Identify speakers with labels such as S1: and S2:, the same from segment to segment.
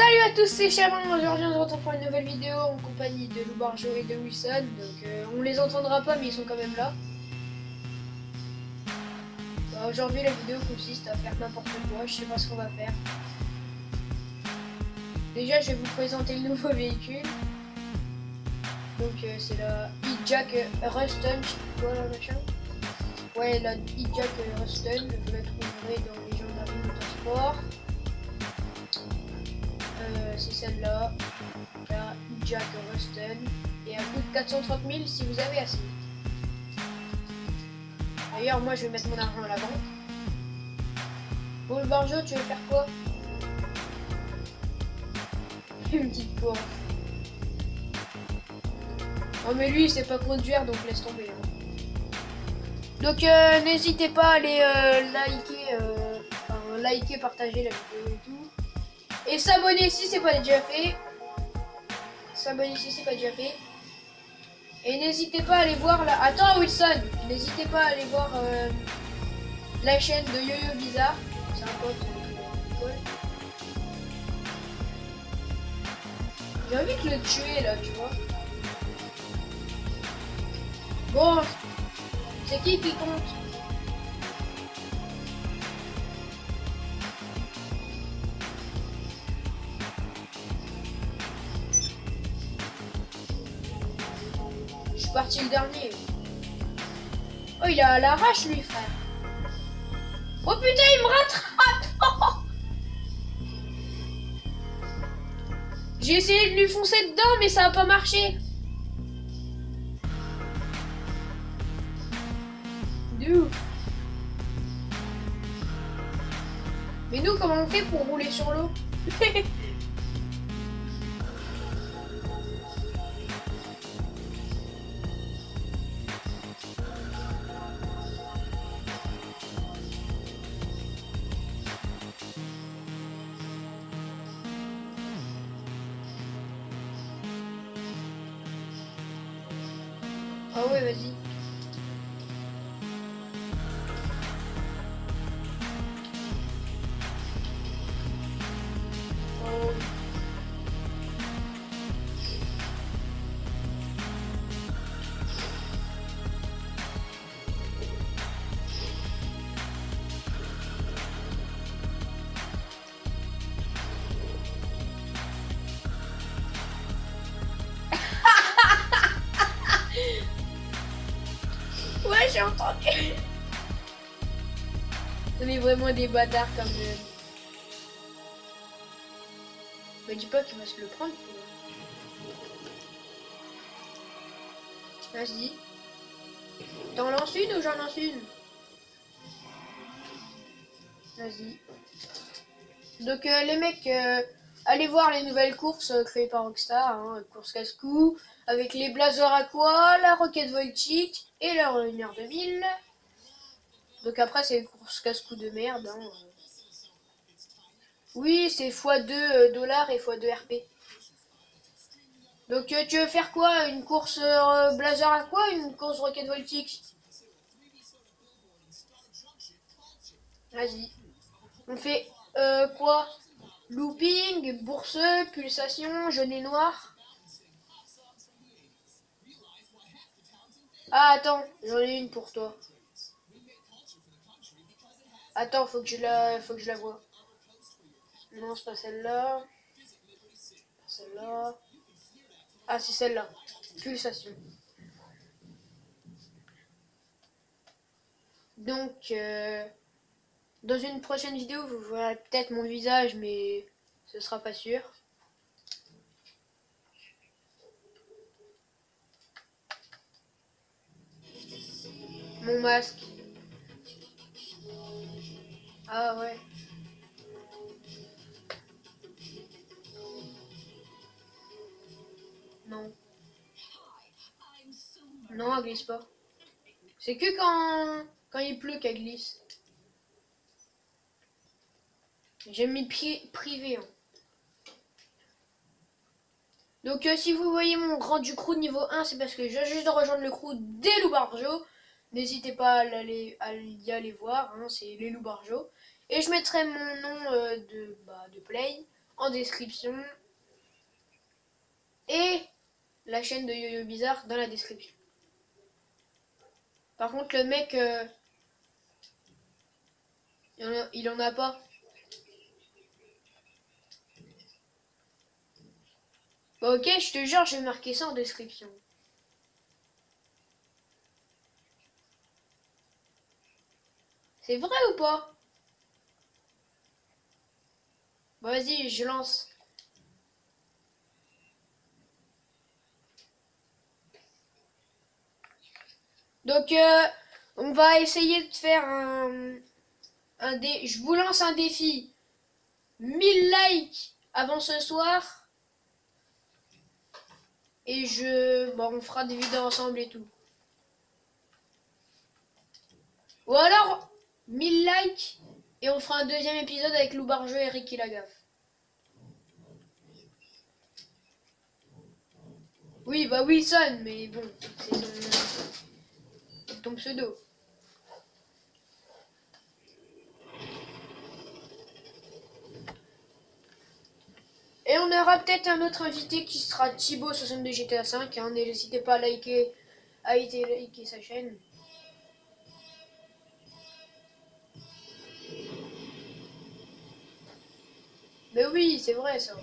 S1: Salut à tous, c'est Chaman. Aujourd'hui on se retrouve pour une nouvelle vidéo en compagnie de Lou Barjo et de Wilson. Donc on les entendra pas mais ils sont quand même là. Aujourd'hui la vidéo consiste à faire n'importe quoi, je sais pas ce qu'on va faire. Déjà je vais vous présenter le nouveau véhicule. Donc c'est la E-Jack Ruston, je sais plus quoi là machin. Ouais, la E-Jack Ruston, vous la trouverez dans les gendarmeries motorsport. C'est celle-là, la E-Jack Ruston, et elle coûte 430 000 si vous avez assez. D'ailleurs, moi je vais mettre mon argent à la banque. Bon, le Barjo, tu veux faire quoi? Une petite course. Non, mais lui il sait pas conduire donc laisse tomber. Hein. Donc, n'hésitez pas à aller liker, partager la vidéo et tout. Et s'abonner si c'est pas déjà fait. S'abonner si c'est pas déjà fait. Et n'hésitez pas à aller voir la... Attends Wilson, n'hésitez pas à aller voir la chaîne de Yo-Yo Bizarre. C'est un pote de l'école. J'ai envie de le tuer là, tu vois. Bon, c'est qui compte? Je suis parti le dernier. Oh, il est à l'arrache lui, frère. Oh putain, il me rattrape. J'ai essayé de lui foncer dedans, mais ça a pas marché. De ouf. Mais nous, comment on fait pour rouler sur l'eau? Ah ouais, vas-y. Oh. Ouais, j'ai entendu. On est vraiment des bâtards comme me dis pas qu'il va se le prendre. Vas-y. T'en lances une ou j'en lance une? Vas-y. Donc les mecs, allez voir les nouvelles courses créées par Rockstar. Hein, course casse-cou, avec les Blazers Aqua, la Rocket Voltic et la Runner 2000. Donc après c'est les courses casse-cou de merde. Hein. Oui, c'est x2 dollars et x2 RP. Donc tu veux faire quoi? Une course Blazer Aqua ou une course Rocket Voltic? Vas-y. On fait quoi? Looping, bourseux, pulsation, jaune et noir. Ah attends, j'en ai une pour toi. Attends, faut que je la vois. Non, c'est pas celle-là. Celle-là. Ah, c'est celle-là. Pulsation. Donc, dans une prochaine vidéo, vous verrez peut-être mon visage, mais ce sera pas sûr. Mon masque. Ah ouais. Non. Non, elle glisse pas. C'est que quand il pleut qu'elle glisse. J'ai mis privé. Hein. Donc si vous voyez mon rendu crew niveau 1, c'est parce que je viens juste de rejoindre le crew des Lou Barjo. N'hésitez pas à y aller voir, hein, c'est les Lou Barjo. Et je mettrai mon nom de play en description. Et la chaîne de Yo-Yo Bizarre dans la description. Par contre, le mec, il en a pas. Bah, ok, je te jure, je vais marquer ça en description. C'est vrai ou pas? Bah, vas-y, je lance. Donc, on va essayer de faire je vous lance un défi. 1000 likes avant ce soir. Et bon, on fera des vidéos ensemble et tout. Ou alors, 1000 likes et on fera un deuxième épisode avec Lou Barjot et Ricky Lagaffe. Oui, bah Wilson, mais bon, c'est ton pseudo. Et on aura peut-être un autre invité qui sera Thibaut62 GTA 5. Hein, n'hésitez pas à liker sa chaîne. Mais oui, c'est vrai ça.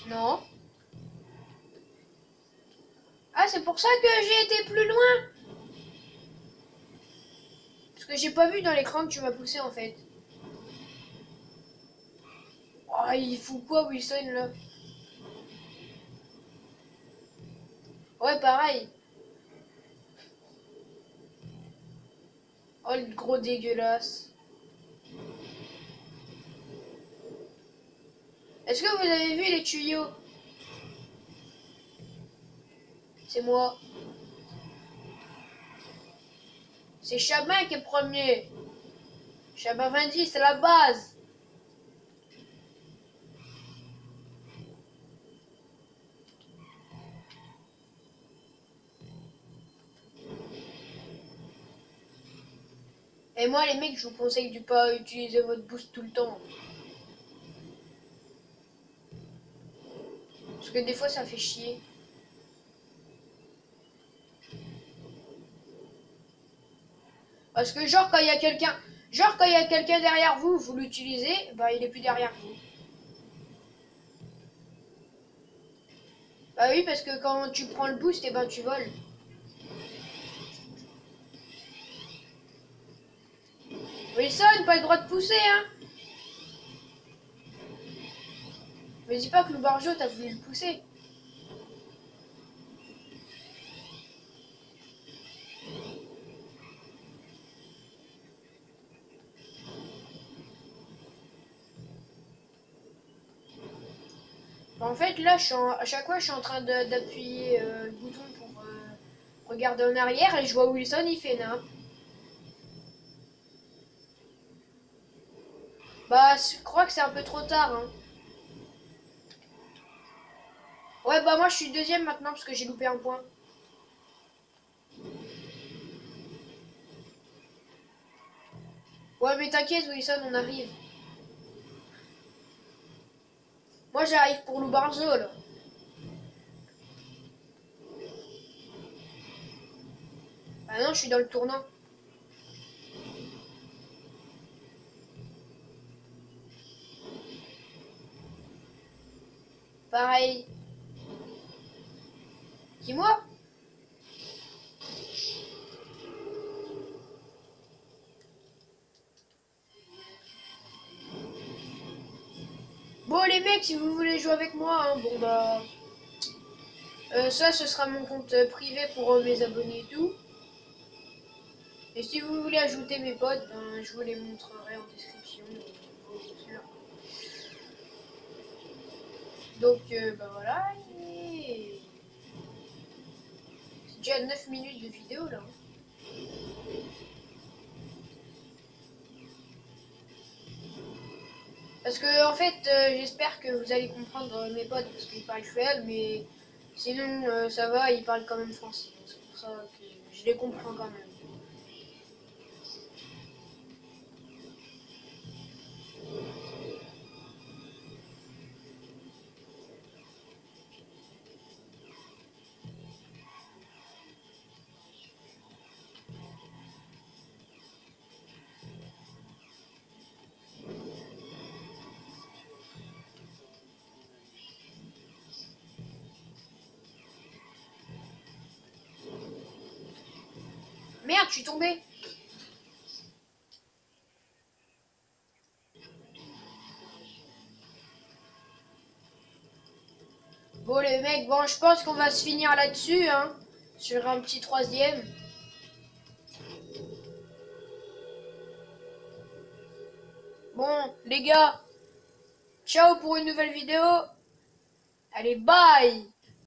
S1: Non. Ah, c'est pour ça que j'ai été plus loin. Parce que j'ai pas vu dans l'écran que tu m'as poussé en fait. Oh, il fout quoi Wilson là? Ouais, pareil. Oh, le gros dégueulasse. Est-ce que vous avez vu les tuyaux? C'est moi. C'est Chabin qui est premier. Chabin 20, c'est la base. Et moi, les mecs, je vous conseille de pas utiliser votre boost tout le temps. Parce que des fois, ça fait chier. Parce que genre, quand il y a quelqu'un... Genre, quand il y a quelqu'un derrière vous, vous l'utilisez, bah il est plus derrière vous. Bah oui, parce que quand tu prends le boost, et ben tu voles. Wilson, pas le droit de pousser, hein. Me dis pas que le Barjo, t'as voulu le pousser. Bah, en fait, là, à chaque fois, je suis en train d'appuyer le bouton pour regarder en arrière et je vois Wilson, il fait nimp. Bah, je crois que c'est un peu trop tard, hein. Ouais, bah moi, je suis deuxième maintenant parce que j'ai loupé un point. Ouais, mais t'inquiète, Wilson, on arrive. Moi, j'arrive pour Loubarzo, là. Ah non, je suis dans le tournant. Pareil. Dis-moi. Bon, les mecs, si vous voulez jouer avec moi, hein, bon, bah... ça, ce sera mon compte privé pour mes abonnés et tout. Et si vous voulez ajouter mes potes, ben, je vous les montrerai en description, bien sûr. Donc, ben voilà. C'est déjà 9 minutes de vidéo, là. Hein. Parce que en fait, j'espère que vous allez comprendre mes potes parce qu'ils parlent créole, mais sinon ça va, ils parlent quand même français. C'est pour ça que je les comprends quand même. Merde, je suis tombé. Bon les mecs, bon je pense qu'on va se finir là-dessus, hein, sur un petit troisième. Bon les gars, ciao pour une nouvelle vidéo. Allez, bye!